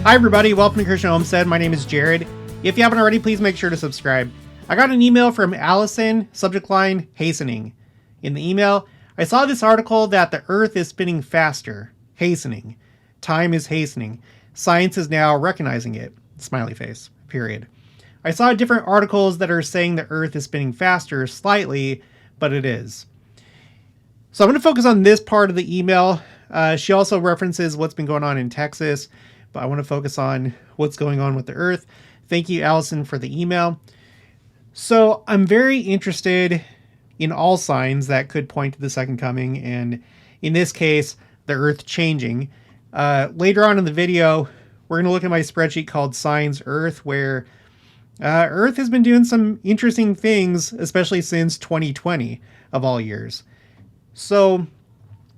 Hi everybody, welcome to Christian Homestead. My name is Jared. If you haven't already, please make sure to subscribe. I got an email from Allison, subject line, hastening. In the email, I saw this article that the Earth is spinning faster. Hastening. Time is hastening. Science is now recognizing it. Smiley face. Period. I saw different articles that are saying the Earth is spinning faster slightly, but it is. So I'm going to focus on this part of the email. She also references what's been going on in Texas, but I want to focus on what's going on with the Earth. Thank you, Allison, for the email. So I'm very interested in all signs that could point to the second coming, and in this case, the Earth changing. Later on in the video, we're going to look at my spreadsheet called Signs Earth, where Earth has been doing some interesting things, especially since 2020 of all years. So,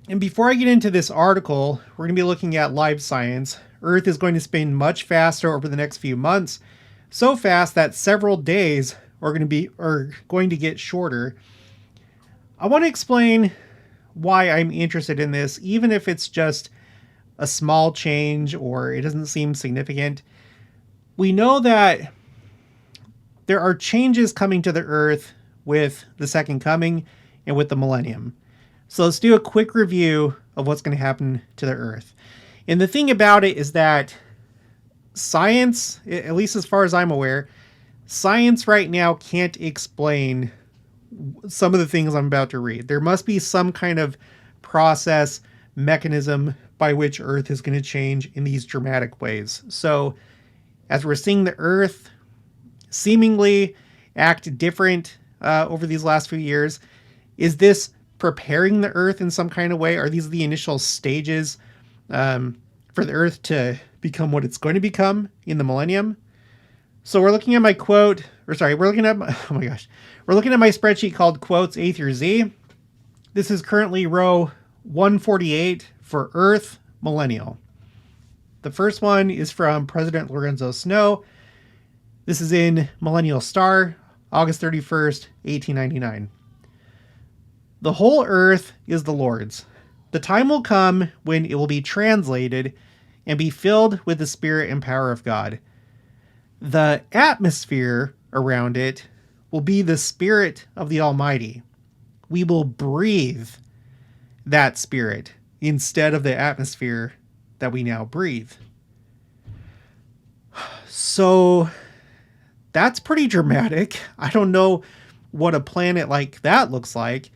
and before I get into this article, we're going to be looking at live science. Earth is going to spin much faster over the next few months, so fast that several days are going to get shorter. I want to explain why I'm interested in this, even if it's just a small change or it doesn't seem significant. We know that there are changes coming to the Earth with the second coming and with the millennium. So let's do a quick review of what's going to happen to the Earth. And the thing about it is that science, at least as far as I'm aware, science right now can't explain some of the things I'm about to read. There must be some kind of process, mechanism by which Earth is going to change in these dramatic ways. So as we're seeing the Earth seemingly act different over these last few years, is this preparing the Earth in some kind of way? Are these the initial stages for the Earth to become what it's going to become in the millennium? So we're looking at my we're looking at my spreadsheet called Quotes A through Z. This is currently row 148 for Earth Millennial. The first one is from President Lorenzo Snow. This is in Millennial Star, August 31st, 1899. The whole earth is the Lord's. The time will come when it will be translated and be filled with the Spirit and power of God. The atmosphere around it will be the Spirit of the Almighty. We will breathe that Spirit instead of the atmosphere that we now breathe. So that's pretty dramatic. I don't know what a planet like that looks like.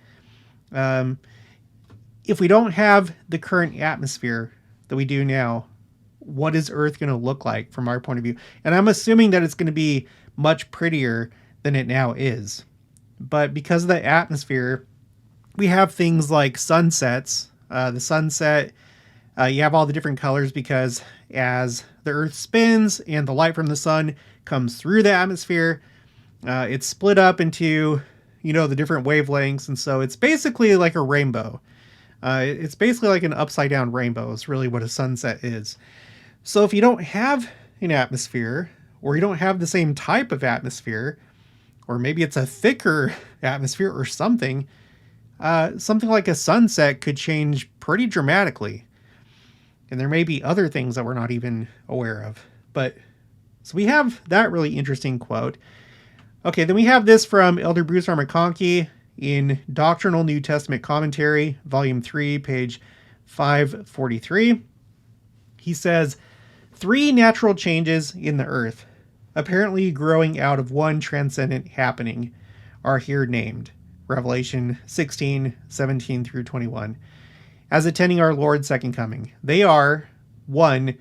If we don't have the current atmosphere that we do now, what is Earth going to look like from our point of view? And I'm assuming that it's going to be much prettier than it now is. But because of the atmosphere, we have things like sunsets. The sunset, you have all the different colors because as the Earth spins and the light from the sun comes through the atmosphere, it's split up into, the different wavelengths. And so it's basically like a rainbow. It's basically like an upside down rainbow is really what a sunset is. So if you don't have an atmosphere, or you don't have the same type of atmosphere, or maybe it's a thicker atmosphere or something like a sunset could change pretty dramatically. And there may be other things that we're not even aware of. So we have that really interesting quote. Okay, then we have this from Elder Bruce R. McConkie in Doctrinal New Testament Commentary, Volume 3, page 543. He says, 3 natural changes in the earth, apparently growing out of one transcendent happening, are here named. Revelation 16, 17 through 21. As attending our Lord's second coming. They are, 1,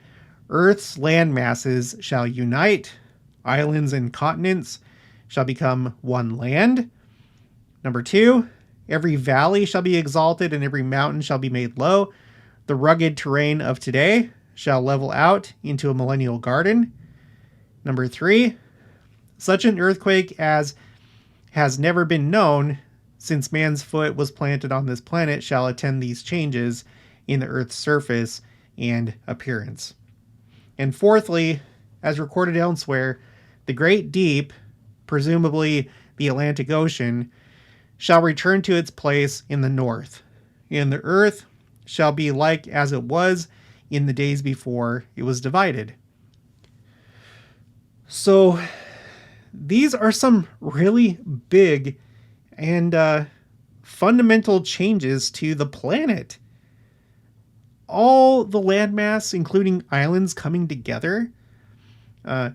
Earth's land masses shall unite, islands and continents shall become one land. Number 2, every valley shall be exalted and every mountain shall be made low. The rugged terrain of today shall level out into a millennial garden. Number 3, such an earthquake as has never been known since man's foot was planted on this planet shall attend these changes in the Earth's surface and appearance. And fourthly, as recorded elsewhere, the great deep, presumably the Atlantic Ocean, shall return to its place in the north, and the earth shall be like as it was in the days before it was divided. So these are some really big and fundamental changes to the planet. All the landmass, including islands coming together, uh,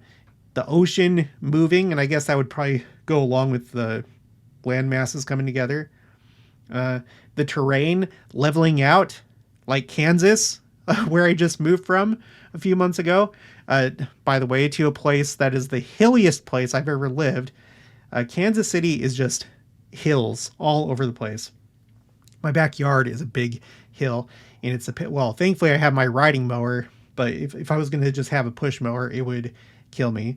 the ocean moving, and I guess that would probably go along with the land masses coming together. The terrain leveling out, like Kansas, where I just moved from a few months ago. By the way, to a place that is the hilliest place I've ever lived. Kansas City is just hills all over the place. My backyard is a big hill, and it's a pit. Well, thankfully I have my riding mower, but if I was going to just have a push mower, it would kill me.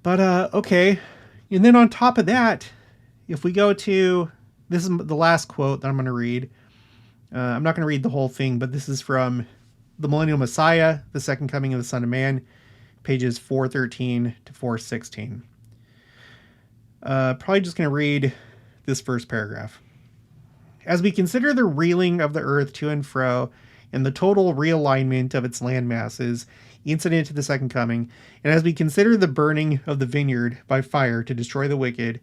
But okay, and then on top of that, if we go to, this is the last quote that I'm going to read. I'm not going to read the whole thing, but this is from The Millennial Messiah, The Second Coming of the Son of Man, pages 413 to 416. Probably just going to read this first paragraph. As we consider the reeling of the earth to and fro and the total realignment of its land masses incident to the second coming, and as we consider the burning of the vineyard by fire to destroy the wicked,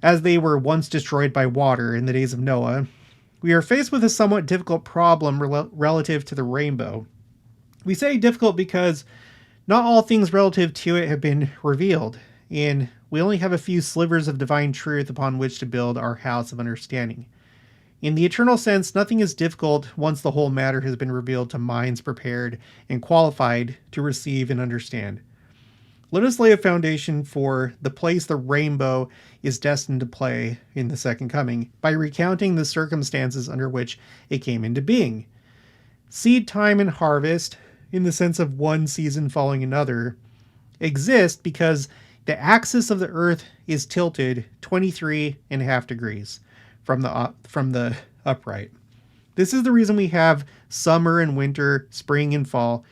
as they were once destroyed by water in the days of Noah, we are faced with a somewhat difficult problem relative to the rainbow. We say difficult because not all things relative to it have been revealed, and we only have a few slivers of divine truth upon which to build our house of understanding. In the eternal sense, nothing is difficult once the whole matter has been revealed to minds prepared and qualified to receive and understand. Let us lay a foundation for the place the rainbow is destined to play in the second coming by recounting the circumstances under which it came into being. Seed time and harvest, in the sense of one season following another, exist because the axis of the earth is tilted 23.5 degrees from the upright. This is the reason we have summer and winter, spring and fall.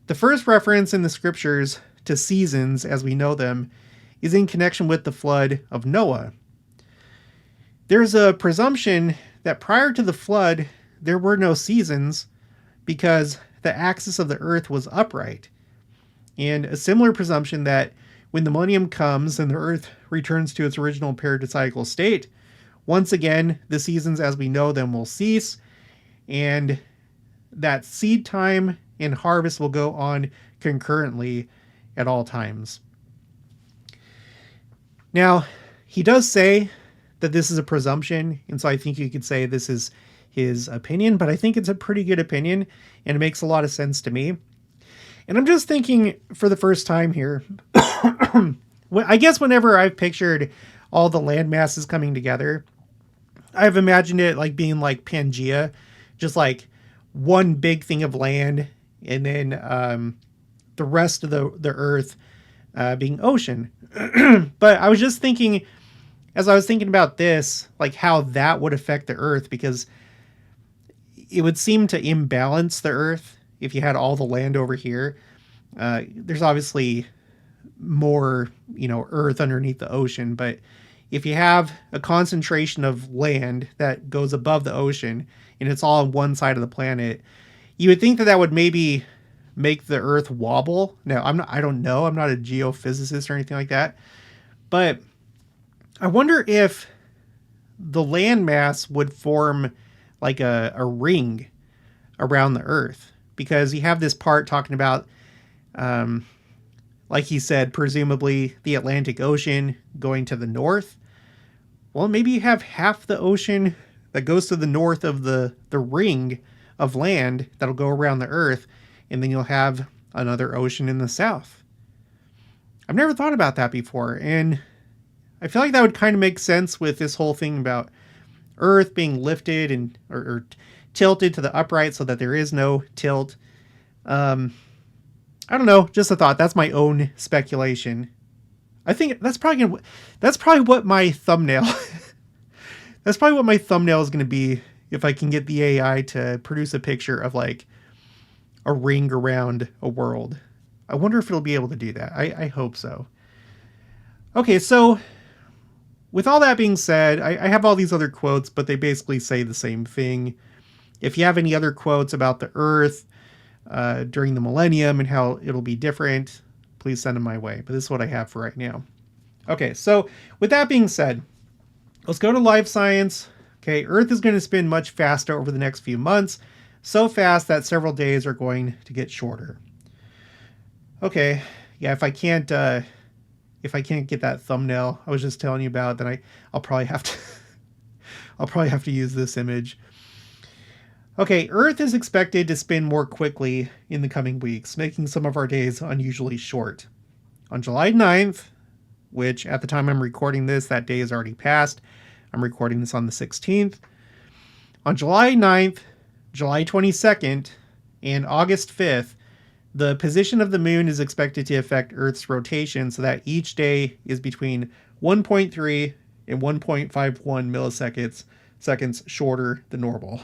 The first reference in the scriptures to seasons as we know them is in connection with the flood of Noah. There's a presumption that prior to the flood there were no seasons because the axis of the earth was upright. And a similar presumption that when the millennium comes and the earth returns to its original paradisiacal state, once again, the seasons as we know them will cease, and that seed time and harvest will go on concurrently at all times. Now, he does say that this is a presumption, and so I think you could say this is his opinion, but I think it's a pretty good opinion, and it makes a lot of sense to me. And I'm just thinking for the first time here, I guess whenever I've pictured all the land masses coming together, I've imagined it like being like Pangea, just like one big thing of land, and then the rest of the earth being ocean. But I was just thinking, as I was thinking about this, like how that would affect the earth, because it would seem to imbalance the earth if you had all the land over here. There's obviously more, earth underneath the ocean, but if you have a concentration of land that goes above the ocean and it's all on one side of the planet, you would think that that would maybe make the earth wobble. Now, I don't know. I'm not a geophysicist or anything like that, but I wonder if the land mass would form like a ring around the earth, because you have this part talking about, like he said, presumably the Atlantic Ocean going to the north. Well, maybe you have half the ocean that goes to the north of the ring of land that'll go around the earth, and then you'll have another ocean in the south. I've never thought about that before, and I feel like that would kind of make sense with this whole thing about earth being lifted and or tilted to the upright so that there is no tilt. I don't know, just a thought. That's my own speculation. I think that's probably what my thumbnail that's probably what my thumbnail is going to be if I can get the AI to produce a picture of like a ring around a world. I wonder if it'll be able to do that. I hope so. Okay, so with all that being said, I have all these other quotes, but they basically say the same thing. If you have any other quotes about the earth during the millennium and how it'll be different, please send them my way. But this is what I have for right now. Okay, so with that being said, let's go to life science. Okay, Earth is going to spin much faster over the next few months, so fast that several days are going to get shorter. Okay, yeah, if I can't get that thumbnail I was just telling you about, then I'll probably have to I'll probably have to use this image. Okay, Earth is expected to spin more quickly in the coming weeks, making some of our days unusually short. On July 9th, which at the time I'm recording this, that day is already passed. I'm recording this on the 16th. On July 9th, July 22nd, and August 5th, the position of the moon is expected to affect Earth's rotation so that each day is between 1.3 and 1.51 milliseconds shorter than normal.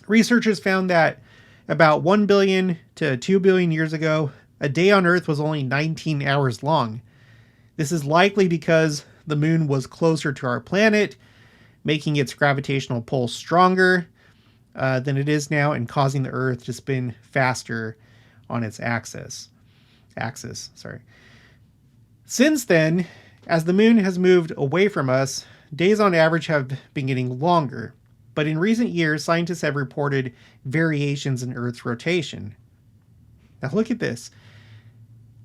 Researchers found that about 1 billion to 2 billion years ago, a day on Earth was only 19 hours long. This is likely because the moon was closer to our planet, making its gravitational pull stronger than it is now and causing the Earth to spin faster on its axis. Since then, as the moon has moved away from us, days on average have been getting longer. But in recent years, scientists have reported variations in Earth's rotation. Now look at this.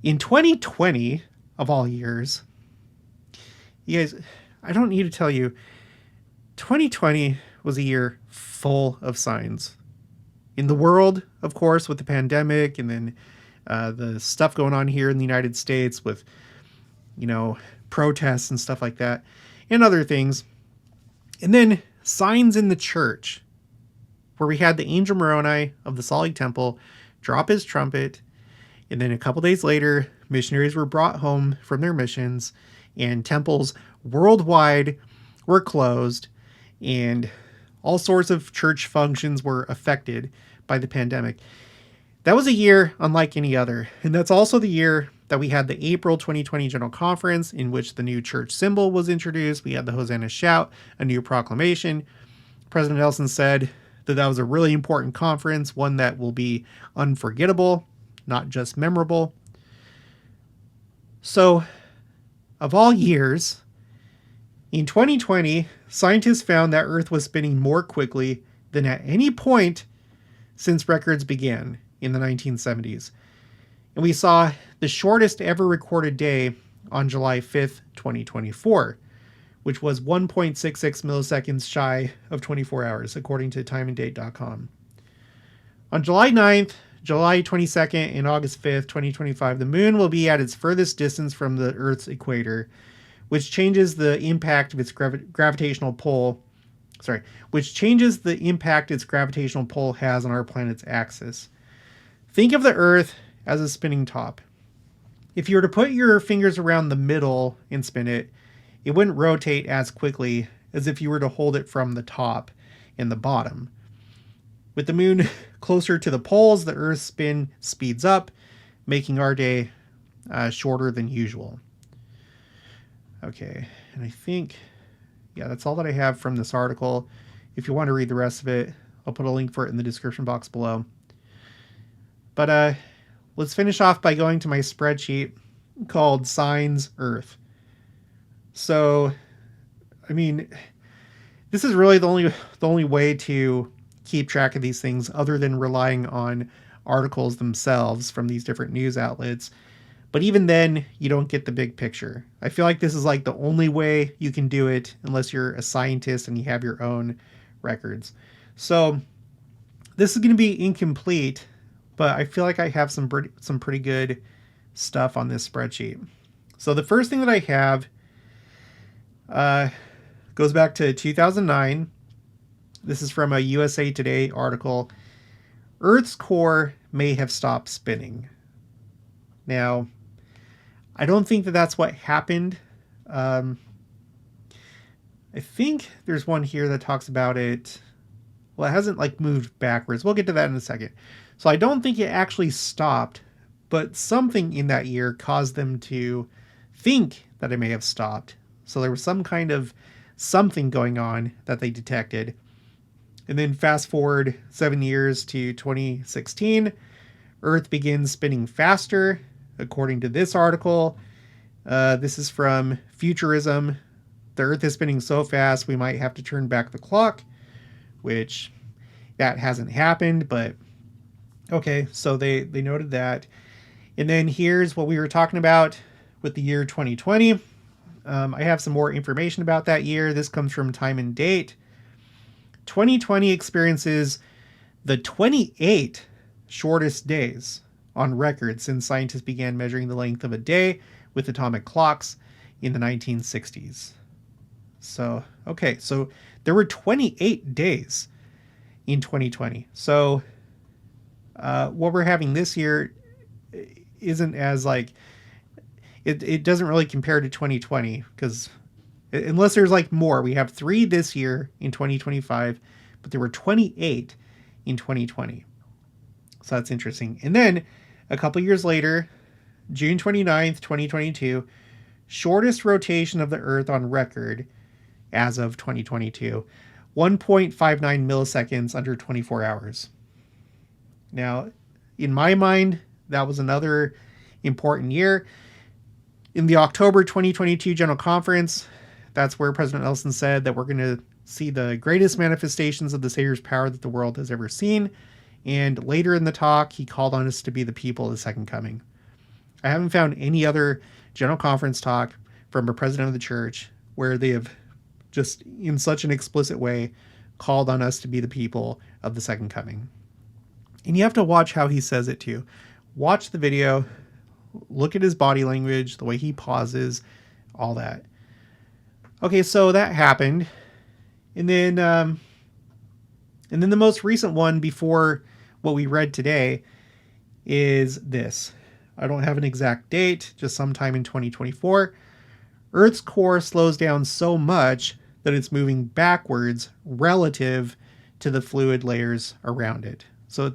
In 2020, of all years, you guys, I don't need to tell you, 2020 was a year full of signs. In the world, of course, with the pandemic, and then the stuff going on here in the United States with, protests and stuff like that, and other things. And then signs in the church, where we had the angel Moroni of the Salt Lake Temple drop his trumpet, and then a couple days later, missionaries were brought home from their missions, and temples worldwide were closed, and all sorts of church functions were affected by the pandemic. That was a year unlike any other, and that's also the year that we had the April 2020 General Conference, in which the new church symbol was introduced. We had the Hosanna Shout, a new proclamation. President Nelson said that that was a really important conference, one that will be unforgettable, not just memorable. So, of all years, in 2020, scientists found that Earth was spinning more quickly than at any point since records began in the 1970s. And we saw the shortest ever recorded day on July 5th, 2024, which was 1.66 milliseconds shy of 24 hours, according to timeanddate.com. On July 9th, July 22nd, and August 5th, 2025, the moon will be at its furthest distance from the Earth's equator, which changes the impact of its gravitational pull. Which changes the impact its gravitational pull has on our planet's axis. Think of the Earth as a spinning top. If you were to put your fingers around the middle and spin it, it wouldn't rotate as quickly as if you were to hold it from the top and the bottom. With the moon closer to the poles, the Earth's spin speeds up, making our day shorter than usual. Okay, and I think, that's all that I have from this article. If you want to read the rest of it, I'll put a link for it in the description box below. But let's finish off by going to my spreadsheet called Signs Earth. So, this is really the only way to keep track of these things other than relying on articles themselves from these different news outlets. But even then, you don't get the big picture. I feel like this is like the only way you can do it unless you're a scientist and you have your own records. So this is going to be incomplete, but I feel like I have some pretty good stuff on this spreadsheet. So the first thing that I have goes back to 2009. This is from a USA Today article. Earth's core may have stopped spinning. Now, I don't think that that's what happened. I think there's one here that talks about it. Well, it hasn't moved backwards. We'll get to that in a second. So I don't think it actually stopped, but something in that year caused them to think that it may have stopped. So there was some kind of something going on that they detected. And then fast forward 7 years to 2016, Earth begins spinning faster according to this article. This is from Futurism. The Earth is spinning so fast we might have to turn back the clock, which that hasn't happened, but okay, so they noted that. And then here's what we were talking about with the year 2020. I have some more information about that year. This comes from Time and Date. 2020 experiences the 28 shortest days on record since scientists began measuring the length of a day with atomic clocks in the 1960s. So, okay, so there were 28 days in 2020. So, what we're having this year isn't as like, it doesn't really compare to 2020, because unless there's like more, we have 3 this year in 2025, but there were 28 in 2020. So that's interesting. And then a couple years later, June 29th, 2022, shortest rotation of the Earth on record as of 2022, 1.59 milliseconds under 24 hours. Now, in my mind, that was another important year. In the October 2022 General Conference, that's where President Nelson said that we're going to see the greatest manifestations of the Savior's power that the world has ever seen. And later in the talk, he called on us to be the people of the second coming. I haven't found any other General Conference talk from a president of the church where they have just in such an explicit way called on us to be the people of the second coming. And you have to watch how he says it too. Watch the video, look at his body language, the way he pauses, all that. Okay, so that happened. And then the most recent one before what we read today is this. I don't have an exact date, just sometime in 2024. Earth's core slows down so much that it's moving backwards relative to the fluid layers around it. So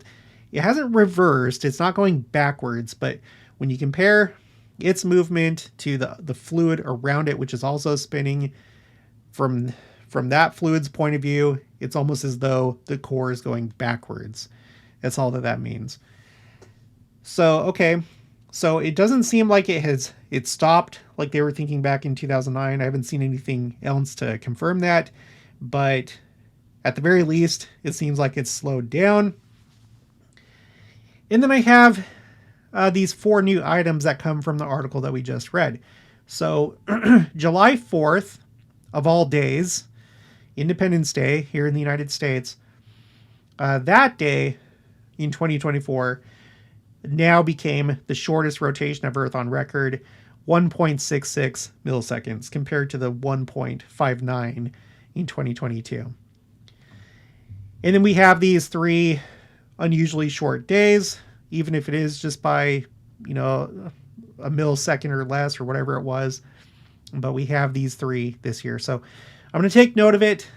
it hasn't reversed, it's not going backwards, but when you compare its movement to the fluid around it, which is also spinning, from that fluid's point of view, it's almost as though the core is going backwards. That's all that means. So, okay. So it doesn't seem like it stopped like they were thinking back in 2009. I haven't seen anything else to confirm that, but at the very least, it seems like it's slowed down. And then I have these 4 new items that come from the article that we just read. So July 4th, of all days, Independence Day here in the United States, that day in 2024 now became the shortest rotation of Earth on record, 1.66 milliseconds compared to the 1.59 in 2022. And then we have these 3 unusually short days, even if it is just by, a millisecond or less or whatever it was. But we have these 3 this year. So I'm going to take note of it.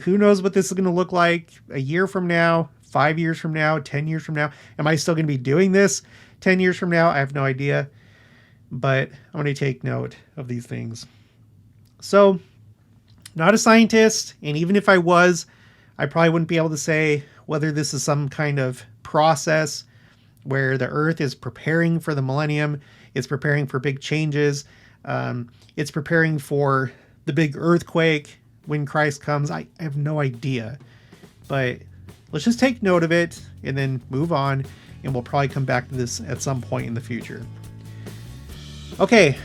Who knows what this is going to look like a year from now, 5 years from now, 10 years from now. Am I still going to be doing this 10 years from now? I have no idea. But I'm going to take note of these things. So, not a scientist. And even if I was, I probably wouldn't be able to say whether this is some kind of process where the Earth is preparing for the millennium. It's preparing for big changes. It's preparing for the big earthquake when Christ comes. I have no idea. But let's just take note of it and then move on. And we'll probably come back to this at some point in the future. Okay,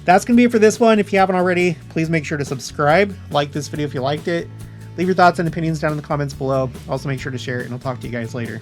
that's going to be it for this one. If you haven't already, please make sure to subscribe. Like this video if you liked it. Leave your thoughts and opinions down in the comments below. Also make sure to share it, and I'll talk to you guys later.